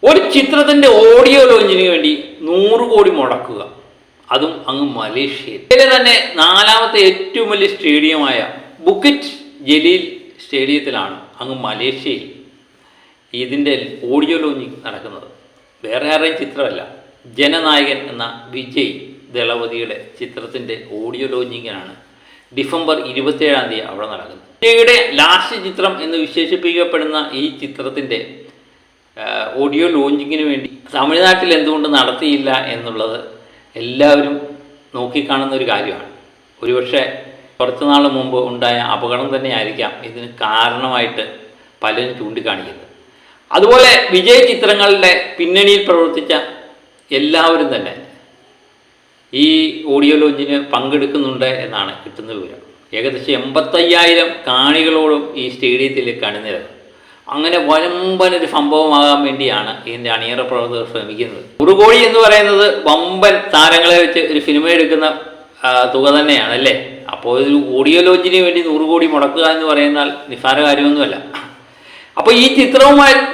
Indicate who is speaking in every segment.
Speaker 1: ഒരു ചിത്രത്തിൻ്റെ ഓഡിയോ ലോഞ്ചിന് വേണ്ടി 100 കോടി മുടക്കുക, അതും അങ്ങ് മലേഷ്യയിൽ. ഇതിലെ തന്നെ 4ാമത്തെ ഏറ്റവും വലിയ സ്റ്റേഡിയമായ ബുക്കിറ്റ് ജലീൽ സ്റ്റേഡിയത്തിലാണ് അങ്ങ് മലേഷ്യയിൽ ഇതിൻ്റെ ഓഡിയോ ലോഞ്ചിങ് നടക്കുന്നത്. വേറെ ആരുടെയും ചിത്രമല്ല, ജനനായകൻ എന്ന വിജയ് ദളപതിയുടെ ചിത്രത്തിൻ്റെ ഓഡിയോ ലോഞ്ചിങ്ങിനാണ് ഡിസംബർ 27-ാം തീയതി അവിടെ നടക്കുന്നത്. വിജയുടെ ലാസ്റ്റ് ചിത്രം എന്ന് വിശേഷിപ്പിക്കപ്പെടുന്ന ഈ ചിത്രത്തിൻ്റെ ഓഡിയോ ലോഞ്ചിങ്ങിന് വേണ്ടി തമിഴ്നാട്ടിൽ എന്തുകൊണ്ട് നടത്തിയില്ല എന്നുള്ളത് എല്ലാവരും നോക്കിക്കാണുന്ന ഒരു കാര്യമാണ്. ഒരുപക്ഷെ കുറച്ച് നാൾ മുമ്പ് ഉണ്ടായ അപകടം തന്നെയായിരിക്കാം ഇതിന് കാരണമായിട്ട് പലരും ചൂണ്ടിക്കാണിക്കുന്നത്. അതുപോലെ വിജയ് ചിത്രങ്ങളുടെ പിന്നണിയിൽ പ്രവർത്തിച്ച എല്ലാവരും തന്നെ ഈ ഓഡിയോ ലോഞ്ചിന് പങ്കെടുക്കുന്നുണ്ട് എന്നാണ് കിട്ടുന്ന വിവരം. ഏകദേശം 85,000 കാണികളോടും ഈ സ്റ്റേഡിയത്തിലേക്ക് അണിനിരന്നു. അങ്ങനെ വമ്പനൊരു സംഭവമാകാൻ വേണ്ടിയാണ് ഇതിൻ്റെ അണിയറ പ്രവർത്തകർ ശ്രമിക്കുന്നത്. 100 കോടി എന്ന് പറയുന്നത് വമ്പൻ താരങ്ങളെ വെച്ച് ഒരു സിനിമ എടുക്കുന്ന തുക തന്നെയാണ് അല്ലേ. അപ്പോൾ ഒരു ഓഡിയോ ലോഞ്ചിന് വേണ്ടി 100 കോടി മുടക്കുക എന്ന് പറയുന്നാൽ നിസ്സാര കാര്യമൊന്നുമല്ല. അപ്പോൾ ഈ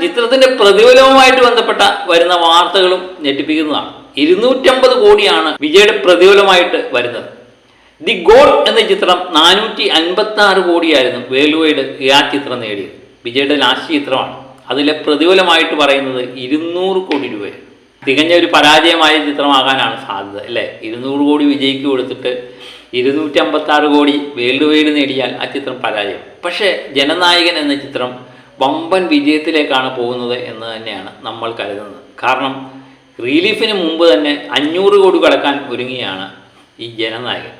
Speaker 1: ചിത്രത്തിൻ്റെ പ്രതിഫലവുമായിട്ട് ബന്ധപ്പെട്ട വരുന്ന വാർത്തകളും ഞെട്ടിപ്പിക്കുന്നതാണ്. 250 കോടിയാണ് വിജയുടെ പ്രതിഫലമായിട്ട് വരുന്നത്. ദി ഗോഡ് എന്ന ചിത്രം 456 കോടിയായിരുന്നു വേൾഡ് വൈഡ് ആ ചിത്രം നേടിയത്. വിജയുടെ ലാസ്റ്റ് ചിത്രമാണ്. അതിലെ പ്രതിഫലമായിട്ട് പറയുന്നത് 200 കോടി രൂപയാണ്. തികഞ്ഞ ഒരു പരാജയമായ ചിത്രമാകാനാണ് സാധ്യത അല്ലേ. 200 കോടി വിജയ്ക്ക് കൊടുത്തിട്ട് 256 കോടി വേൾഡ് വൈഡ് നേടിയാൽ ആ ചിത്രം പരാജയം. പക്ഷേ ജനനായകൻ എന്ന ചിത്രം വമ്പൻ വിജയത്തിലേക്കാണ് പോകുന്നത് എന്ന് തന്നെയാണ് നമ്മൾ കരുതുന്നത്. കാരണം റിലീഫിന് മുമ്പ് തന്നെ 500 കോടി കടക്കാൻ ഒരുങ്ങിയാണ് ഈ ജനനായകൻ.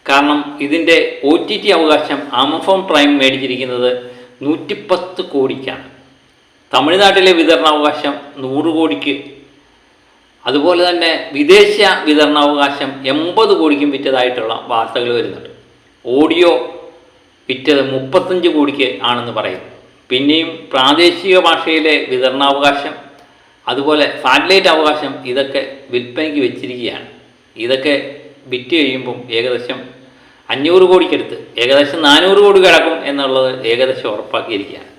Speaker 1: കാരണം ഇതിൻ്റെ OTT അവകാശം ആമസോൺ പ്രൈം മേടിച്ചിരിക്കുന്നത് 110 കോടിക്കാണ്. തമിഴ്നാട്ടിലെ വിതരണാവകാശം 100 കോടിക്ക്, അതുപോലെ തന്നെ വിദേശ വിതരണാവകാശം 80 കോടിക്കും വിറ്റതായിട്ടുള്ള വാർത്തകൾ വരുന്നുണ്ട്. ഓഡിയോ വിറ്റത് 35 കോടിക്ക് ആണെന്ന് പറയുന്നു. പിന്നെയും പ്രാദേശിക ഭാഷയിലെ വിതരണാവകാശം, അതുപോലെ സാറ്റലൈറ്റ് അവകാശം ഇതൊക്കെ വിൽപ്പനയ്ക്ക് വെച്ചിരിക്കുകയാണ്. ഇതൊക്കെ വിറ്റ് കഴിയുമ്പം ഏകദേശം 500 കോടിക്കടുത്ത് ഏകദേശം 400 കോടി കിടക്കും എന്നുള്ളത് ഏകദേശം ഉറപ്പാക്കിയിരിക്കുകയാണ്.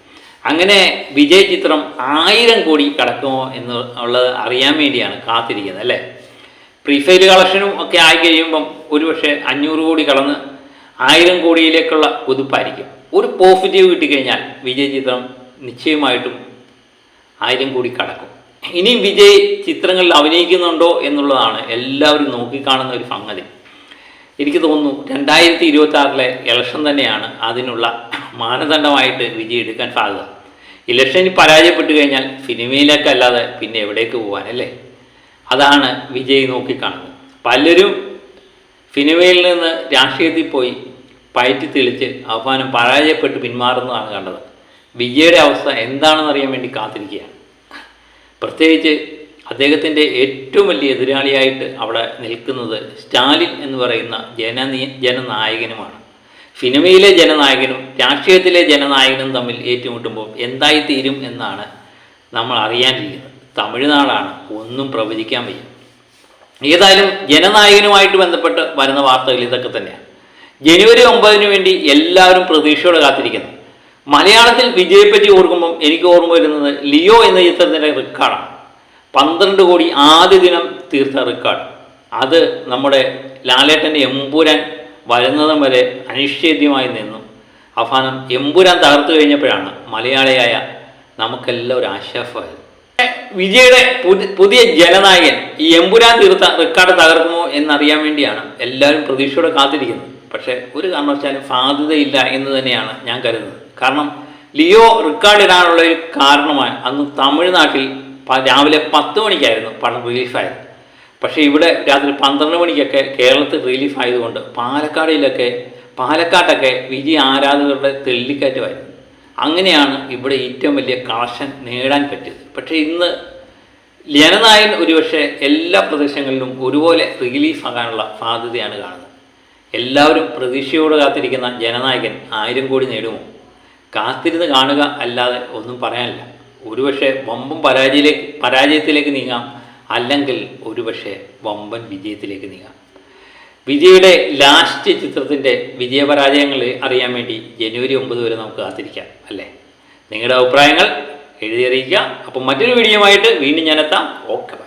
Speaker 1: അങ്ങനെ വിജയ് ചിത്രം 1000 കോടി കടക്കുമോ എന്നുള്ളത് അറിയാൻ വേണ്ടിയാണ് കാത്തിരിക്കുന്നത് അല്ലേ. പ്രീഫെയിൽ കളക്ഷനും ഒക്കെ ആയി കഴിയുമ്പം ഒരുപക്ഷെ 500 കോടി കടന്ന് 1000 കോടിയിലേക്കുള്ള കുതിപ്പായിരിക്കും. ഒരു പോസിറ്റീവ് കിട്ടിക്കഴിഞ്ഞാൽ വിജയ് ചിത്രം നിശ്ചയമായിട്ടും 1000 കോടി കടക്കും. ഇനിയും വിജയ് ചിത്രങ്ങളിൽ അഭിനയിക്കുന്നുണ്ടോ എന്നുള്ളതാണ് എല്ലാവരും നോക്കിക്കാണുന്ന ഒരു സംഗതി. എനിക്ക് തോന്നുന്നു 2026 ഇലക്ഷൻ തന്നെയാണ് അതിനുള്ള മാനദണ്ഡമായിട്ട് വിജയ് എടുക്കാൻ സാധ്യത. ഇലക്ഷനിൽ പരാജയപ്പെട്ടു കഴിഞ്ഞാൽ സിനിമയിലേക്ക് അല്ലാതെ പിന്നെ എവിടേക്ക് പോകാനല്ലേ. അതാണ് വിജയ് നോക്കിക്കാണുന്നത്. പലരും സിനിമയിൽ നിന്ന് രാഷ്ട്രീയത്തിൽ പോയി പയറ്റി തെളിച്ച് അവസാനം പരാജയപ്പെട്ട് പിന്മാറുന്നതാണ് കണ്ടത്. വിജയുടെ അവസ്ഥ എന്താണെന്ന് അറിയാൻ വേണ്ടി കാത്തിരിക്കുകയാണ്. പ്രത്യേകിച്ച് അദ്ദേഹത്തിൻ്റെ ഏറ്റവും വലിയ എതിരാളിയായിട്ട് അവിടെ നിൽക്കുന്നത് സ്റ്റാലിൻ എന്ന് പറയുന്ന ജനനായകനുമാണ്. സിനിമയിലെ ജനനായകനും രാഷ്ട്രീയത്തിലെ ജനനായകനും തമ്മിൽ ഏറ്റുമുട്ടുമ്പോൾ എന്തായിത്തീരും എന്നാണ് നമ്മൾ അറിയാനിരിക്കുന്നത്. തമിഴ്നാടാണ്, ഒന്നും പ്രവചിക്കാൻ വയ്യ. ഏതായാലും ജനനായകനുമായിട്ട് ബന്ധപ്പെട്ട് വരുന്ന വാർത്തകൾ ഇതൊക്കെ തന്നെയാണ്. ജനുവരി 9 വേണ്ടി എല്ലാവരും പ്രതീക്ഷയോടെ കാത്തിരിക്കുന്നു. മലയാളത്തിൽ വിജയെപ്പറ്റി ഓർക്കുമ്പം എനിക്ക് ഓർമ്മ വരുന്നത് ലിയോ എന്ന ചിത്രത്തിൻ്റെ റെക്കോർഡാണ്. 12 കോടി ആദ്യ ദിനം തീർത്ത റെക്കോർഡ്. അത് നമ്മുടെ ലാലേട്ടൻ്റെ എമ്പുരാൻ വരുന്നതും വരെ അനിശ്ചിതമായി നിന്നു. അവസാനം എമ്പുരാൻ തകർത്തു കഴിഞ്ഞപ്പോഴാണ് മലയാളിയായ നമുക്കെല്ലാം ഒരു ആശ്വാസമായത്. വിജയുടെ പുതിയ ജനനായകൻ ഈ എമ്പുരാൻ തീർത്ത റെക്കോർഡ് തകർക്കുമോ എന്നറിയാൻ വേണ്ടിയാണ് എല്ലാവരും പ്രതീക്ഷയോടെ കാത്തിരിക്കുന്നത്. പക്ഷേ ഒരു കാരണവശാലും സാധ്യതയില്ല എന്ന് തന്നെയാണ് ഞാൻ കരുതുന്നത്. കാരണം ലിയോ റെക്കോർഡ് ഇടാനുള്ള ഒരു കാരണമായി അന്ന് തമിഴ്നാട്ടിൽ രാവിലെ 10 മണിക്കായിരുന്നു പടം റിലീഫായത്. പക്ഷേ ഇവിടെ രാത്രി 12 മണിക്കൊക്കെ കേരളത്തിൽ റിലീഫായതുകൊണ്ട് പാലക്കാട്ടൊക്കെ വിജയ് ആരാധകരുടെ തെള്ളിക്കയറ്റമായിരുന്നു. അങ്ങനെയാണ് ഇവിടെ ഏറ്റവും വലിയ കളക്ഷൻ നേടാൻ പറ്റിയത്. പക്ഷേ ഇന്ന് ജനനായകൻ ഒരുപക്ഷെ എല്ലാ പ്രദേശങ്ങളിലും ഒരുപോലെ റിലീഫാകാനുള്ള സാധ്യതയാണ് കാണുന്നത്. എല്ലാവരും പ്രതീക്ഷയോട് കാത്തിരിക്കുന്ന ജനനായകൻ 1000 കോടി നേടുമോ? കാത്തിരുന്ന് കാണുക അല്ലാതെ ഒന്നും പറയാനില്ല. ഒരുപക്ഷെ വമ്പൻ പരാജയത്തിലേക്ക് നീങ്ങാം, അല്ലെങ്കിൽ ഒരുപക്ഷെ വമ്പൻ വിജയത്തിലേക്ക് നീങ്ങാം. വിജയുടെ ലാസ്റ്റ് ചിത്രത്തിൻ്റെ വിജയപരാജയങ്ങൾ അറിയാൻ വേണ്ടി ജനുവരി 9 വരെ നമുക്ക് കാത്തിരിക്കാം അല്ലേ. നിങ്ങളുടെ അഭിപ്രായങ്ങൾ എഴുതി അറിയിക്കുക. അപ്പം മറ്റൊരു വീഡിയോ ആയിട്ട് വീണ്ടും ഞാനെത്താം. ഓക്കെ.